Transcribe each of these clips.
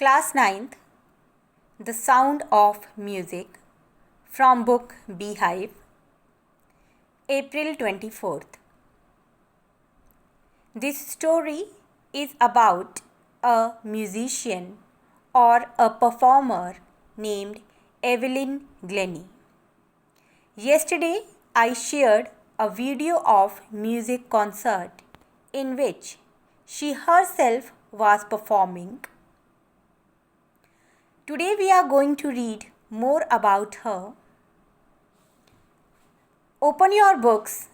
Class 9th, The Sound of Music, from book Beehive, April 24th. This story is about a musician or a performer named Evelyn Glennie. Yesterday, I shared a video of music concert in which she herself was performing. Today we are going to read more about her. Open your books.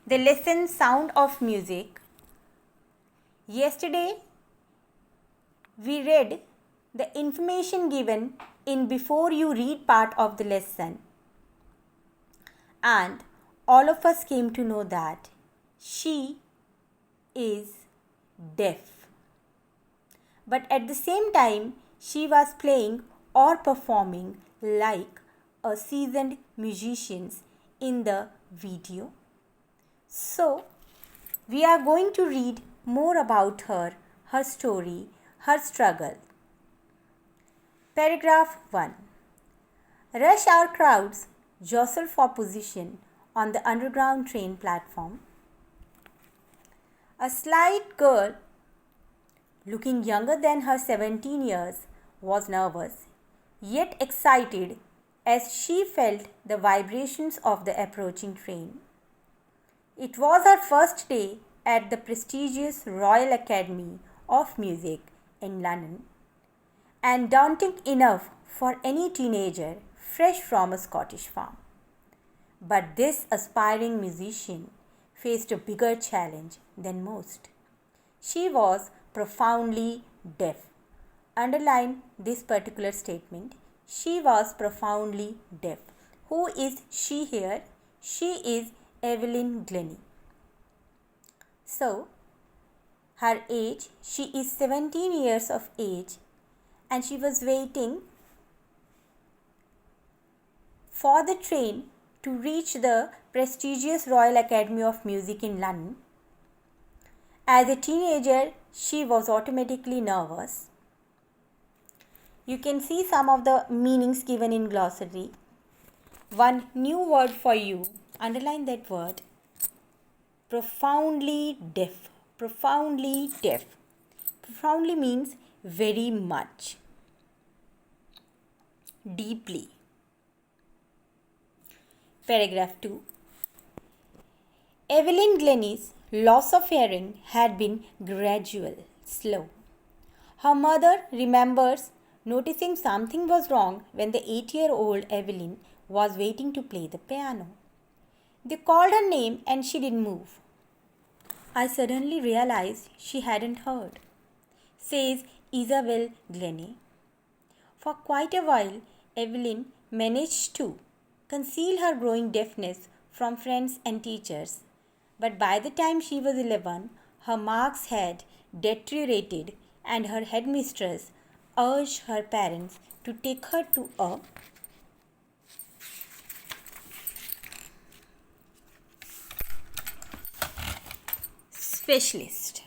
The lesson Sound of Music. Yesterday we read the information given in before you read part of the lesson, and all of us came to know that she is deaf. But at the same time, she was playing or performing like a seasoned musician in the video. So, we are going to read more about her story, her struggle. Paragraph 1. Rush hour crowds jostle for position on the underground train platform. A slight girl, looking younger than her 17 years, was nervous, yet excited as she felt the vibrations of the approaching train. It was her first day at the prestigious Royal Academy of Music in London, and daunting enough for any teenager fresh from a Scottish farm. But this aspiring musician faced a bigger challenge than most. She was profoundly deaf. Underline this particular statement. She was profoundly deaf. Who is she here? She is Evelyn Glennie. So, her age, she is 17 years of age, and she was waiting for the train to reach the prestigious Royal Academy of Music in London. As a teenager, she was automatically nervous. You can see some of the meanings given in glossary. One new word for you, underline that word. Profoundly deaf. Profoundly deaf. Profoundly means very much. Deeply. Paragraph 2. Evelyn Glennie's loss of hearing had been gradual, slow. Her mother remembers noticing something was wrong when the 8-year-old Evelyn was waiting to play the piano. They called her name and she didn't move. I suddenly realized she hadn't heard, says Isabel Glennie. For quite a while, Evelyn managed to conceal her growing deafness from friends and teachers. But by the time she was 11, her marks had deteriorated and her headmistress urged her parents to take her to a specialist.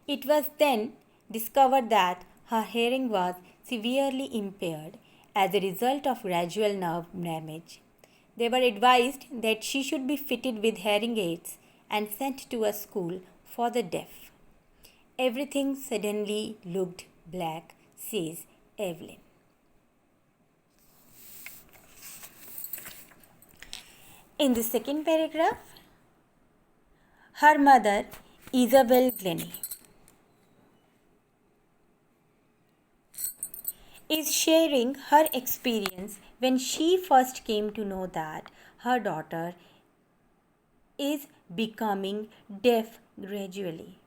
It was then discovered that her hearing was severely impaired as a result of gradual nerve damage. They were advised that she should be fitted with hearing aids and sent to a school for the deaf. Everything suddenly looked black, says Evelyn. In the second paragraph, her mother, Isabel Glennie, is sharing her experience when she first came to know that her daughter is becoming deaf gradually.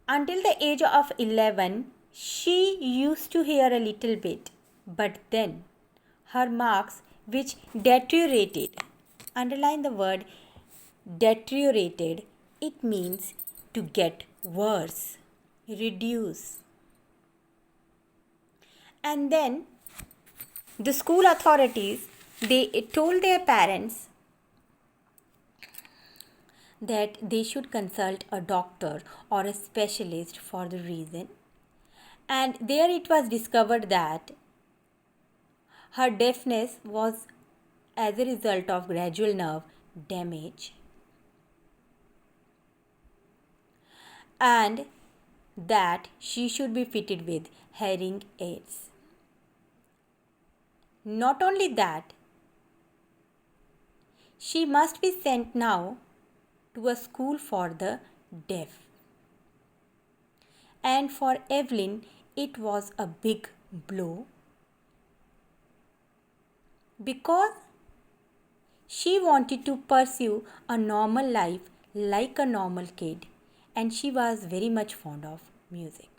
Until the age of 11, she used to hear a little bit, but then her marks, which deteriorated, underline the word deteriorated, it means to get worse, reduce. And then the school authorities, they told their parents that they should consult a doctor or a specialist for the reason. And there it was discovered that her deafness was as a result of gradual nerve damage, and that she should be fitted with hearing aids. Not only that, she must be sent now to a school for the deaf. And for Evelyn, it was a big blow because she wanted to pursue a normal life like a normal kid, and she was very much fond of music.